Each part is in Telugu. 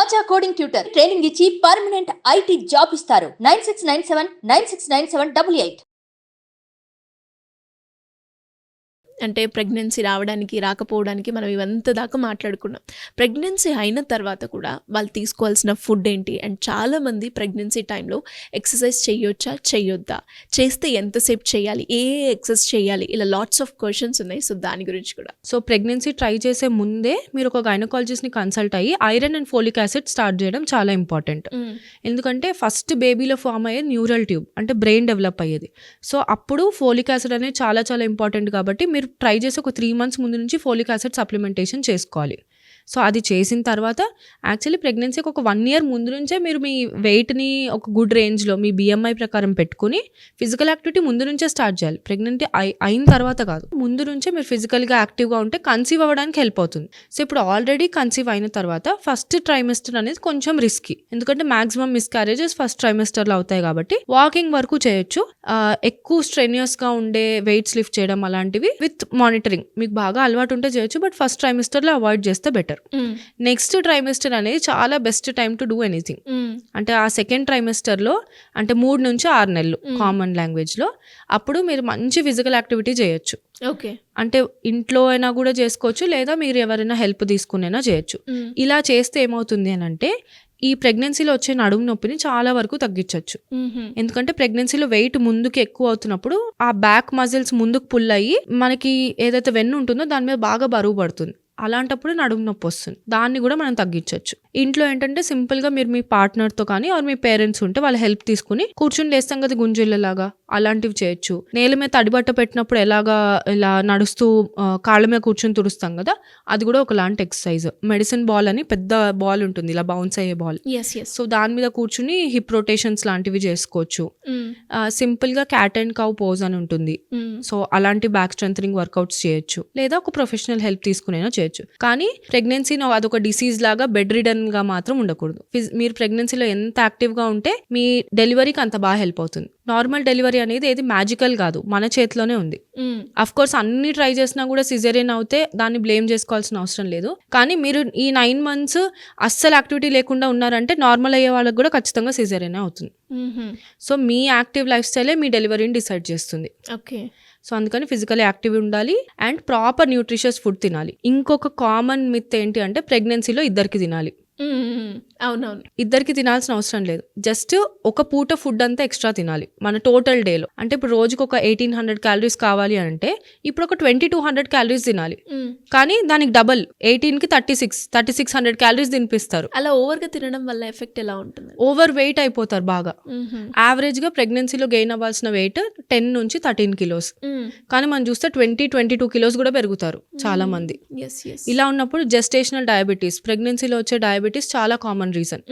ఆచా కోడింగ్ ట్యూటర్ ట్రైనింగ్ ఇచ్చి పర్మనెంట్ ఐటీ జాబ్ ఇస్తారు. 9697969788. అంటే ప్రెగ్నెన్సీ రావడానికి రాకపోవడానికి మనం ఇవంతా దాకా మాట్లాడుకున్నాం. ప్రెగ్నెన్సీ అయిన తర్వాత కూడా వాళ్ళు తీసుకోవాల్సిన ఫుడ్ ఏంటి, అండ్ చాలామంది ప్రెగ్నెన్సీ టైంలో ఎక్సర్సైజ్ చేయొచ్చా చేయొద్దా, చేస్తే ఎంతసేపు చేయాలి, ఏ ఎక్సర్సైజ్ చేయాలి, ఇలా లాట్స్ ఆఫ్ క్వశ్చన్స్ ఉన్నాయి. సో దాని గురించి కూడా సో ప్రెగ్నెన్సీ ట్రై చేసే ముందే మీరు ఒక గైనకాలజిస్ట్ని కన్సల్ట్ అయ్యి iron and folic acid start చేయడం చాలా ఇంపార్టెంట్. ఎందుకంటే ఫస్ట్ బేబీలో ఫామ్ అయ్యే న్యూరల్ ట్యూబ్ అంటే బ్రెయిన్ డెవలప్ అయ్యేది. సో అప్పుడు ఫోలిక్ యాసిడ్ అనేది చాలా చాలా ఇంపార్టెంట్. కాబట్టి మీరు ట్రై చేసి ఒక 3 months ముందు నుంచి ఫోలిక్ యాసిడ్ సప్లిమెంటేషన్ చేసుకోవాలి. సో అది చేసిన తర్వాత యాక్చువల్లీ ప్రెగ్నెన్సీకి ఒక 1 year ముందు నుంచే మీరు మీ వెయిట్ని ఒక గుడ్ రేంజ్లో మీ BMI ప్రకారం పెట్టుకుని ఫిజికల్ యాక్టివిటీ ముందు నుంచే స్టార్ట్ చేయాలి. ప్రెగ్నెంట్ అయిన తర్వాత కాదు, ముందు నుంచే మీరు ఫిజికల్గా యాక్టివ్గా ఉంటే కన్సీవ్ అవ్వడానికి హెల్ప్ అవుతుంది. సో ఇప్పుడు ఆల్రెడీ కన్సీవ్ అయిన తర్వాత ఫస్ట్ ట్రైమెస్టర్ అనేది కొంచెం రిస్కీ, ఎందుకంటే మాక్సిమం మిస్క్యారేజెస్ ఫస్ట్ ట్రైమెస్టర్లో అవుతాయి. కాబట్టి వాకింగ్ వరకు చేయొచ్చు. ఎక్కువ స్ట్రెన్యూస్గా ఉండే వెయిట్స్ లిఫ్ట్ చేయడం అలాంటివి విత్ మానిటరింగ్ మీకు బాగా అలవాటు ఉంటే చేయొచ్చు. బట్ ఫస్ట్ ట్రైమెస్టర్లో అవాయిడ్ చేస్తే బెటర్. నెక్స్ట్ ట్రైమెస్టర్ అనేది చాలా best time to do anything. అంటే ఆ సెకండ్ ట్రైమెస్టర్లో అంటే 3 నుంచి 6 నెలలు కామన్ లాంగ్వేజ్లో, అప్పుడు మీరు మంచి ఫిజికల్ యాక్టివిటీ చేయొచ్చు. ఓకే, అంటే ఇంట్లో అయినా కూడా చేసుకోవచ్చు, లేదా మీరు ఎవరైనా హెల్ప్ తీసుకునైనా చేయొచ్చు. ఇలా చేస్తే ఏమవుతుంది అని అంటే ఈ ప్రెగ్నెన్సీలో వచ్చే నడుము నొప్పిని చాలా వరకు తగ్గించవచ్చు. ఎందుకంటే ప్రెగ్నెన్సీలో వెయిట్ ముందుకు ఎక్కువ అవుతున్నప్పుడు ఆ బ్యాక్ మజిల్స్ ముందుకు పుల్ అయ్యి మనకి ఏదైతే వెన్ను ఉంటుందో దాని మీద బాగా బరువు పడుతుంది. అలాంటప్పుడు నడుము నొప్పి వస్తుంది. దాన్ని కూడా మనం తగ్గించవచ్చు. ఇంట్లో ఏంటంటే సింపుల్గా మీరు మీ పార్ట్నర్తో కానీ ఆర్ మీ పేరెంట్స్ ఉంటే వాళ్ళ హెల్ప్ తీసుకుని కూర్చుని లేస్తాం కదా గుంజుళ్ళలాగా, అలాంటివి చేయొచ్చు. నేల మీద తడిబట్ట పెట్టినప్పుడు ఎలాగా ఇలా నడుస్తూ కాళ్ళ మీద కూర్చొని తుడుస్తాం కదా, అది కూడా ఒకలాంటి ఎక్సర్సైజ్. మెడిసిన్ బాల్ అని పెద్ద బాల్ ఉంటుంది, ఇలా బౌన్స్ అయ్యే బాల్. సో దాని మీద కూర్చుని హిప్ రొటేషన్స్ లాంటివి చేసుకోవచ్చు. సింపుల్గా క్యాట్ అండ్ కౌ పోజ్ అని ఉంటుంది. సో అలాంటి బ్యాక్ స్ట్రెంథనింగ్ వర్కౌట్స్ చేయొచ్చు, లేదా ఒక ప్రొఫెషనల్ హెల్ప్ తీసుకునైనా చేయొచ్చు. కానీ ప్రెగ్నెన్సీని అదొక డిసీజ్ లాగా బెడ్ రిడన్ గా మాత్రం ఉండకూడదు. మీరు ప్రెగ్నెన్సీలో ఎంత యాక్టివ్ గా ఉంటే మీ డెలివరీకి అంత బాగా హెల్ప్ అవుతుంది. నార్మల్ డెలివరీ అనేది ఏది మ్యాజికల్ కాదు, మన చేతిలోనే ఉంది. అఫ్ కోర్స్ అన్ని ట్రై చేసినా కూడా సిజేరియన్ అవుతే దాన్ని బ్లేమ్ చేసుకోవాల్సిన అవసరం లేదు. కానీ మీరు ఈ 9 months అస్సలు యాక్టివిటీ లేకుండా ఉన్నారంటే నార్మల్ అయ్యే వాళ్ళకి కూడా ఖచ్చితంగా సిజేరియన్ అవుతుంది. సో మీ యాక్టివ్ లైఫ్ స్టైలే మీ డెలివరీని డిసైడ్ చేస్తుంది. ఓకే, సో అందుకని ఫిజికల్లీ యాక్టివ్ ఉండాలి అండ్ ప్రాపర్ న్యూట్రిషియస్ ఫుడ్ తినాలి. ఇంకొక కామన్ మిత్ ఏంటి అంటే ప్రెగ్నెన్సీలో ఇద్దరికి తినాలి. అవునవును, ఇద్దరికి తినాల్సిన అవసరం లేదు. జస్ట్ ఒక పూట ఫుడ్ అంతా ఎక్స్ట్రా తినాలి మన టోటల్ డేలో. అంటే ఇప్పుడు రోజుకి ఒక 1800 calories కావాలి అంటే ఇప్పుడు ఒక 2200 calories తినాలి. కానీ దానికి డబల్ 18కి 3600 calories తినిపిస్తారు. అలా ఓవర్గా తినడం వల్ల ఎఫెక్ట్ ఎలా ఉంటుంది? ఓవర్ వెయిట్ అయిపోతారు బాగా. యావరేజ్ గా ప్రెగ్నెన్సీలో గెయిన్ అవ్వాల్సిన వెయిట్ 10 నుంచి 13 kilos. కానీ మనం చూస్తే 20-22 kilos కూడా పెరుగుతారు చాలా మంది. ఇలా ఉన్నప్పుడు జెస్టేషనల్ డయాబెటీస్, ప్రెగ్నెన్సీలో వచ్చే డయాబెటీస్ చాలా కామన్ రీజన్.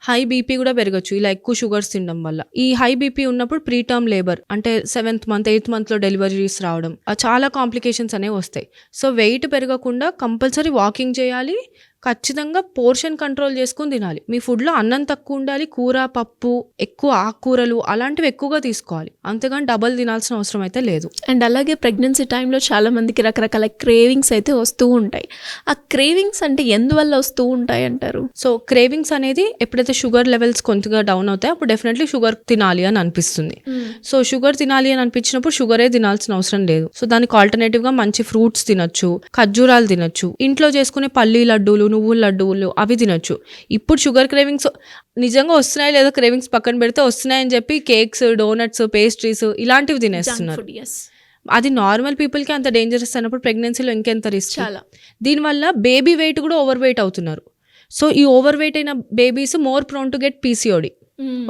హై బీపీ కూడా పెరగచ్చు ఇలా ఎక్కువ షుగర్స్ తినడం వల్ల. ఈ హై బీపీ ఉన్నప్పుడు ప్రీ టర్మ్ లేబర్ అంటే 7th month 8th month లో డెలివరీస్ రావడం, చాలా కాంప్లికేషన్స్ అనేవి వస్తాయి. సో వెయిట్ పెరగకుండా కంపల్సరీ వాకింగ్ చేయాలి, ఖచ్చితంగా పోర్షన్ కంట్రోల్ చేసుకుని తినాలి. మీ ఫుడ్లో అన్నం తక్కువ ఉండాలి, కూర పప్పు ఎక్కువ, ఆకుకూరలు అలాంటివి ఎక్కువగా తీసుకోవాలి. అంతేగాని డబల్ తినాల్సిన అవసరం అయితే లేదు. అండ్ అలాగే ప్రెగ్నెన్సీ టైంలో చాలా మందికి రకరకాల క్రేవింగ్స్ అయితే వస్తూ ఉంటాయి. ఆ క్రేవింగ్స్ అంటే ఎందువల్ల వస్తూ ఉంటాయి అంటారు? సో క్రేవింగ్స్ అనేది ఎప్పుడైతే షుగర్ లెవెల్స్ కొంచెంగా డౌన్ అవుతాయో అప్పుడు డెఫినెట్లీ షుగర్ తినాలి అని అనిపిస్తుంది. సో షుగర్ తినాలి అని అనిపించినప్పుడు షుగరే తినాల్సిన అవసరం లేదు. సో దానికి ఆల్టర్నేటివ్ గా మంచి ఫ్రూట్స్ తినొచ్చు, ఖర్జూరాలు తినొచ్చు, ఇంట్లో చేసుకునే పల్లి లడ్డూలు, నువ్వుల లడ్డూలు అవి తినొచ్చు. ఇప్పుడు షుగర్ క్రేవింగ్స్ నిజంగా వస్తున్నాయి లేదా క్రేవింగ్స్ పక్కన పెడితే వస్తున్నాయని చెప్పి కేక్స్, డోనట్స్, పేస్ట్రీస్ ఇలాంటివి తినేస్తున్నారు. అది నార్మల్ పీపుల్కి అంత డేంజరస్ అయినప్పుడు ప్రెగ్నెన్సీలో ఇంకెంత రిస్క్. చాలా. దీనివల్ల బేబీ వెయిట్ కూడా ఓవర్ వెయిట్ అవుతున్నారు. సో ఈ ఓవర్ వెయిట్ అయిన babies more prone to get PCOD.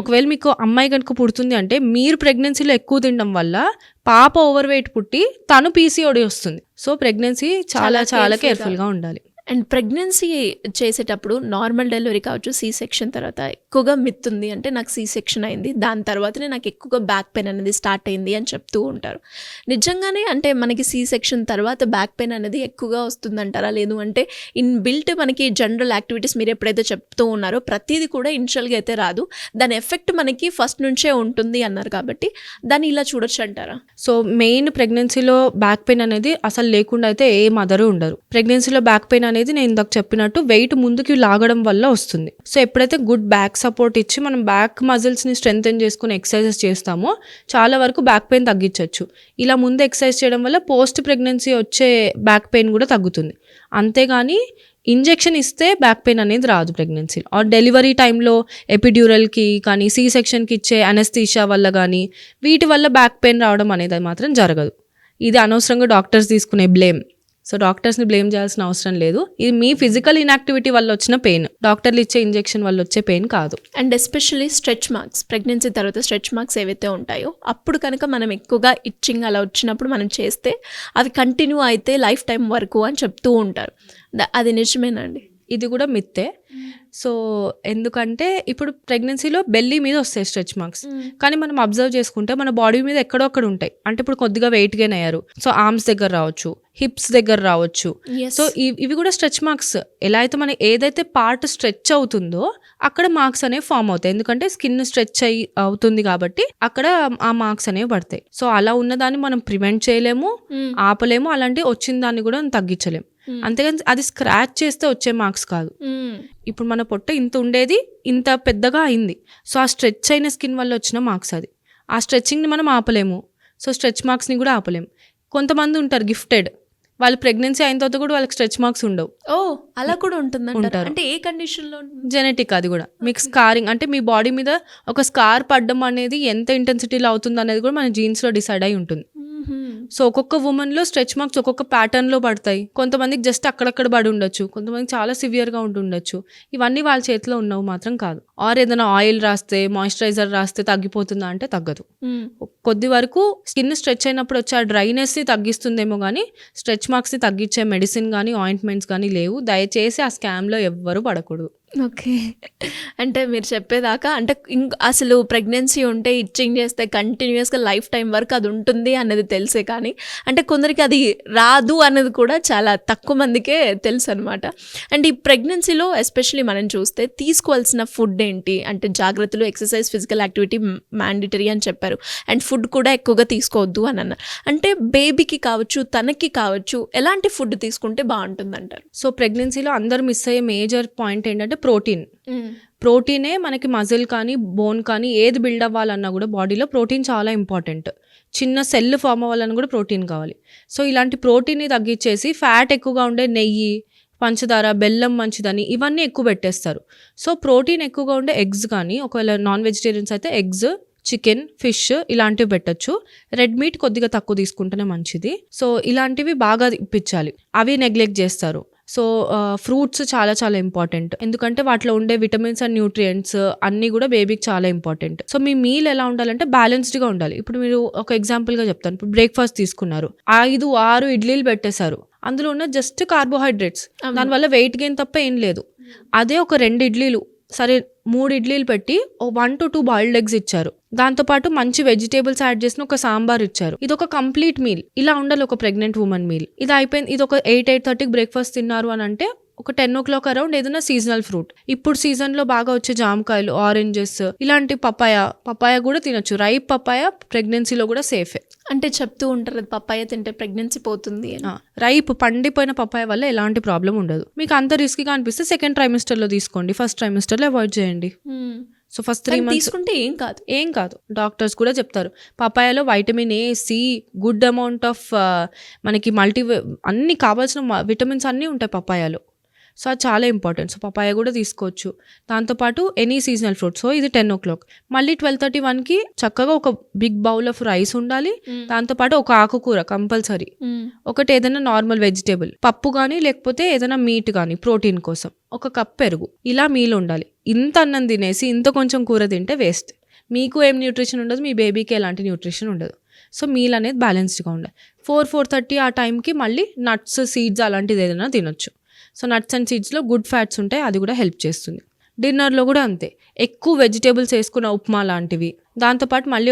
ఒకవేళ మీకు అమ్మాయి కనుక పుడుతుంది అంటే మీరు ప్రెగ్నెన్సీలో ఎక్కువ తినడం వల్ల పాప ఓవర్ వెయిట్ పుట్టి తను PCOD వస్తుంది. సో ప్రెగ్నెన్సీ చాలా చాలా కేర్ఫుల్గా ఉండాలి. అండ్ ప్రెగ్నెన్సీ చేసేటప్పుడు నార్మల్ డెలివరీ కావచ్చు, C-section తర్వాత ఎక్కువగా మిత్ ఉంది అంటే నాకు C-section అయింది, దాని తర్వాతనే నాకు ఎక్కువగా బ్యాక్ పెయిన్ అనేది స్టార్ట్ అయింది అని చెప్తూ ఉంటారు. నిజంగానే అంటే మనకి C-section తర్వాత బ్యాక్ పెయిన్ అనేది ఎక్కువగా వస్తుందంటారా? లేదు అంటే ఇన్ బిల్ట్ మనకి జనరల్ యాక్టివిటీస్ మీరు ఎప్పుడైతే చెప్తూ ఉన్నారో ప్రతిదీ కూడా ఇనిషియల్గా అయితే రాదు, దాని ఎఫెక్ట్ మనకి ఫస్ట్ నుంచే ఉంటుంది అన్నారు కాబట్టి దాన్ని ఇలా చూడొచ్చు అంటారా? సో మెయిన్ ప్రెగ్నెన్సీలో బ్యాక్ పెయిన్ అనేది అసలు లేకుండా అయితే ఏ మదరు ఉండరు. ప్రెగ్నెన్సీలో బ్యాక్ పెయిన్ అనేది నేను ఇందాక చెప్పినట్టు వెయిట్ ముందుకి లాగడం వల్ల వస్తుంది. సో ఎప్పుడైతే గుడ్ బ్యాక్ సపోర్ట్ ఇచ్చి మనం బ్యాక్ మజిల్స్ని స్ట్రెంగ్తెన్ చేసుకుని ఎక్సర్సైజెస్ చేస్తామో చాలా వరకు బ్యాక్ పెయిన్ తగ్గించవచ్చు. ఇలా ముందు ఎక్సర్సైజ్ చేయడం వల్ల పోస్ట్ ప్రెగ్నెన్సీ వచ్చే బ్యాక్ పెయిన్ కూడా తగ్గుతుంది. అంతేగాని ఇంజెక్షన్ ఇస్తే బ్యాక్ పెయిన్ అనేది రాదు ప్రెగ్నెన్సీలో. ఆర్ డెలివరీ టైంలో ఎపిడ్యూరల్కి కానీ సి సెక్షన్కి ఇచ్చే అనస్థీషియా వల్ల కానీ వీటి వల్ల బ్యాక్ పెయిన్ రావడం అనేది మాత్రం జరగదు. ఇది అనవసరంగా డాక్టర్స్ తీసుకునే బ్లేమ్. సో డాక్టర్స్ని బ్లేమ్ చేయాల్సిన అవసరం లేదు. ఇది మీ ఫిజికల్ ఇన్యాక్టివిటీ వల్ల వచ్చిన పెయిన్, డాక్టర్లు ఇచ్చే ఇంజెక్షన్ వల్ల వచ్చే పెయిన్ కాదు. And especially stretch marks, pregnancy తర్వాత స్ట్రెచ్ మార్క్స్ ఏవైతే ఉంటాయో అప్పుడు కనుక మనం ఎక్కువగా ఇచ్చింగ్ అలా వచ్చినప్పుడు మనం చేస్తే అవి కంటిన్యూ అయితే లైఫ్ టైం వరకు అని చెప్తూ ఉంటారు. అది నిజమేనండి? ఇది కూడా మిత్తే. సో ఎందుకంటే ఇప్పుడు ప్రెగ్నెన్సీలో బెల్లీ మీద వస్తాయి స్ట్రెచ్ మార్క్స్, కానీ మనం అబ్జర్వ్ చేసుకుంటే మన బాడీ మీద ఎక్కడో అక్కడ ఉంటాయి. అంటే ఇప్పుడు కొద్దిగా వెయిట్ గెయిన్ అయ్యారు, సో ఆర్మ్స్ దగ్గర రావచ్చు, హిప్స్ దగ్గర రావచ్చు. సో ఇవి కూడా స్ట్రెచ్ మార్క్స్. ఎలా అయితే మన ఏదైతే పార్ట్ స్ట్రెచ్ అవుతుందో అక్కడ మార్క్స్ అనేవి ఫామ్ అవుతాయి. ఎందుకంటే స్కిన్ స్ట్రెచ్ అవుతుంది కాబట్టి అక్కడ ఆ మార్క్స్ అనేవి పడతాయి. సో అలా ఉన్నదాన్ని మనం ప్రివెంట్ చేయలేము, ఆపలేము, అలాంటివి వచ్చిన దాన్ని కూడా తగ్గించలేము. అంతేగాని అది స్క్రాచ్ చేస్తే వచ్చే మార్క్స్ కాదు. ఇప్పుడు మన పొట్ట ఇంత ఉండేది ఇంత పెద్దగా అయింది, సో ఆ స్ట్రెచ్ అయిన స్కిన్ వల్ల వచ్చిన మార్క్స్ అది. ఆ స్ట్రెచ్చింగ్ని మనం ఆపలేము, సో స్ట్రెచ్ మార్క్స్ని కూడా ఆపలేము. కొంతమంది ఉంటారు గిఫ్టెడ్, వాళ్ళు ప్రెగ్నెన్సీ అయిన తర్వాత కూడా వాళ్ళకి స్ట్రెచ్ మార్క్స్ ఉండవు. అలా కూడా ఉంటుందంటారు? ఉంటారు. అంటే ఏ కండిషన్లో? జెనెటిక్. అది కూడా మీకు స్కారింగ్ అంటే మీ బాడీ మీద ఒక స్కార్ పడడం అనేది ఎంత ఇంటెన్సిటీలో అవుతుంది అనేది కూడా మన జీన్స్లో డిసైడ్ అయి ఉంటుంది. సో ఒక్కొక్క ఉమెన్లో స్ట్రెచ్ మార్క్స్ ఒక్కొక్క ప్యాటర్న్లో పడతాయి. కొంతమందికి జస్ట్ అక్కడక్కడ పడి ఉండొచ్చు, కొంతమందికి చాలా సివియర్గా ఉంటుండొచ్చు. ఇవన్నీ వాళ్ళ చేతిలో ఉన్నవి మాత్రం కాదు. ఆర్ ఏదైనా ఆయిల్ రాస్తే, మాయిశ్చరైజర్ రాస్తే తగ్గిపోతుందా అంటే తగ్గదు. కొద్ది వరకు స్కిన్ స్ట్రెచ్ అయినప్పుడు వచ్చే ఆ డ్రైనెస్ని తగ్గిస్తుందేమో కానీ స్ట్రెచ్ మార్క్స్ని తగ్గించే మెడిసిన్ కానీ ఆయింట్మెంట్స్ కానీ లేవు. దయచేసి ఆ స్కామ్లో ఎవ్వరూ పడకూడదు. ఓకే. అంటే మీరు చెప్పేదాకా అంటే అసలు ప్రెగ్నెన్సీ ఉంటే ఇచ్చింగ్ చేస్తే కంటిన్యూస్గా లైఫ్ టైం వరకు అది ఉంటుంది అన్నది తెలిసే, కానీ అంటే కొందరికి అది రాదు అన్నది కూడా చాలా తక్కువ మందికే తెలుసు అనమాట. అండ్ ఈ ప్రెగ్నెన్సీలో ఎస్పెషలీ మనం చూస్తే తీసుకోవాల్సిన ఫుడ్ ఏంటి అంటే జాగ్రత్తలు, ఎక్సర్సైజ్, ఫిజికల్ యాక్టివిటీ మ్యాండేటరీ అని చెప్పారు. అండ్ ఫుడ్ కూడా ఎక్కువగా తీసుకోవద్దు అని అన్నారు. అంటే బేబీకి కావచ్చు, తనకి కావచ్చు, ఎలాంటి ఫుడ్ తీసుకుంటే బాగుంటుంది అంటారు? సో ప్రెగ్నెన్సీలో అందరు మిస్ అయ్యే మేజర్ పాయింట్ ఏంటంటే ప్రోటీనే మనకి మజిల్ కానీ బోన్ కానీ ఏది బిల్డ్ అవ్వాలన్నా కూడా బాడీలో ప్రోటీన్ చాలా ఇంపార్టెంట్. చిన్న సెల్ ఫామ్ అవ్వాలన్నా కూడా ప్రోటీన్ కావాలి. సో ఇలాంటి ప్రోటీన్ని తగ్గించేసి ఫ్యాట్ ఎక్కువగా ఉండే నెయ్యి, పంచదార, బెల్లం మంచిదని ఇవన్నీ ఎక్కువ పెట్టేస్తారు. సో ప్రోటీన్ ఎక్కువగా ఉండే ఎగ్స్ కానీ, ఒకవేళ నాన్ వెజిటేరియన్స్ అయితే ఎగ్స్, చికెన్, ఫిష్ ఇలాంటివి పెట్టచ్చు. రెడ్ మీట్ కొద్దిగా తక్కువ తీసుకుంటేనే మంచిది. సో ఇలాంటివి బాగా ఇప్పించాలి, అవి నెగ్లెక్ట్ చేస్తారు. సో ఫ్రూట్స్ చాలా చాలా ఇంపార్టెంట్, ఎందుకంటే వాటిలో ఉండే విటమిన్స్ అండ్ న్యూట్రియంట్స్ అన్నీ కూడా బేబీకి చాలా ఇంపార్టెంట్. సో మీ మీల్ ఎలా ఉండాలంటే బ్యాలెన్స్డ్గా ఉండాలి. ఇప్పుడు మీరు ఒక ఎగ్జాంపుల్గా చెప్తాను, ఇప్పుడు బ్రేక్ఫాస్ట్ తీసుకున్నారు, 5-6 ఇడ్లీలు పెట్టేశారు, అందులో ఉన్న జస్ట్ కార్బోహైడ్రేట్స్, దానివల్ల వెయిట్ గెయిన్ తప్ప ఏం లేదు. అదే ఒక 2 ఇడ్లీలు, సరే 3 ఇడ్లీలు పెట్టి 1 to 2 బాయిల్డ్ ఎగ్స్ ఇచ్చారు, దాంతోపాటు మంచి వెజిటేబుల్స్ యాడ్ చేసిన ఒక సాంబార్ ఇచ్చారు, ఇది ఒక కంప్లీట్ మీల్. ఇలా ఉండాలి ఒక ప్రెగ్నెంట్ ఉమెన్ మీల్. ఇది అయిపోయింది, ఇది ఒక 8-8:30కి బ్రేక్ఫాస్ట్ తిన్నారు అని అంటే ఒక 10 o'clock అరౌండ్ ఏదైనా సీజనల్ ఫ్రూట్, ఇప్పుడు సీజన్లో బాగా వచ్చే జామకాయలు, ఆరెంజెస్, ఇలాంటి పపాయ కూడా తినొచ్చు. రైప్ పపాయ ప్రెగ్నెన్సీలో కూడా సేఫే. అంటే చెప్తూ ఉంటారు పపాయ తింటే ప్రెగ్నెన్సీ పోతుంది. రైప్ పండిపోయిన పపాయ వల్ల ఎలాంటి ప్రాబ్లం ఉండదు. మీకు అంత రిస్క్గా అనిపిస్తే సెకండ్ ట్రైమిస్టర్లో తీసుకోండి, ఫస్ట్ ట్రైమిస్టర్లో అవాయిడ్ చేయండి. సో ఫస్ట్ 3 months తీసుకుంటే ఏం కాదు. డాక్టర్స్ కూడా చెప్తారు పపాయాలో vitamin A, C, good amount of మనకి అన్ని కావాల్సిన విటమిన్స్ అన్నీ ఉంటాయి పపాయాలో. సో అది చాలా ఇంపార్టెంట్. సో పపాయ కూడా తీసుకోవచ్చు. దాంతోపాటు ఎనీ సీజనల్ ఫ్రూట్. సో ఇది 10 o'clock, మళ్ళీ 12:31కి చక్కగా ఒక బిగ్ బౌల్ ఆఫ్ రైస్ ఉండాలి, దాంతోపాటు ఒక ఆకుకూర కంపల్సరీ, ఒకటి ఏదైనా నార్మల్ వెజిటేబుల్, పప్పు కానీ లేకపోతే ఏదైనా మీట్ కానీ ప్రోటీన్ కోసం, ఒక కప్ పెరుగు, ఇలా మీల్ ఉండాలి. ఇంత అన్నం తినేసి ఇంత కొంచెం కూర తింటే వేస్ట్. మీకు ఏం న్యూట్రిషన్ ఉండదు, మీ బేబీకి ఎలాంటి న్యూట్రిషన్ ఉండదు. సో మీల్ అనేది బ్యాలెన్స్డ్గా ఉండాలి. 4-4:30 ఆ టైంకి మళ్ళీ నట్స్, సీడ్స్ అలాంటిది ఏదైనా తినొచ్చు. సో నట్స్ అండ్ సీడ్స్లో గుడ్ ఫ్యాట్స్ ఉంటాయి, అది కూడా హెల్ప్ చేస్తుంది. డిన్నర్లో కూడా అంతే, ఎక్కువ వెజిటేబుల్స్ వేసుకున్న ఉప్మా లాంటివి, దాంతోపాటు మళ్ళీ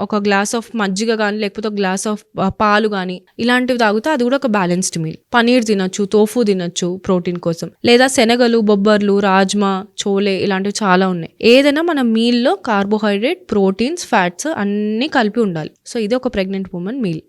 ఒక గ్లాస్ ఆఫ్ మజ్జిగ కానీ లేకపోతే ఒక గ్లాస్ ఆఫ్ పాలు కానీ ఇలాంటివి తాగితే అది కూడా ఒక బ్యాలెన్స్డ్ మీల్. పనీర్ తినొచ్చు, తోఫు తినొచ్చు ప్రోటీన్ కోసం, లేదా శనగలు, బొబ్బర్లు, రాజ్మా, చోలే ఇలాంటివి చాలా ఉన్నాయి. ఏదైనా మన మీల్లో కార్బోహైడ్రేట్, ప్రోటీన్స్, ఫ్యాట్స్ అన్నీ కలిపి ఉండాలి. సో ఇది ఒక ప్రెగ్నెంట్ ఉమెన్ మీల్.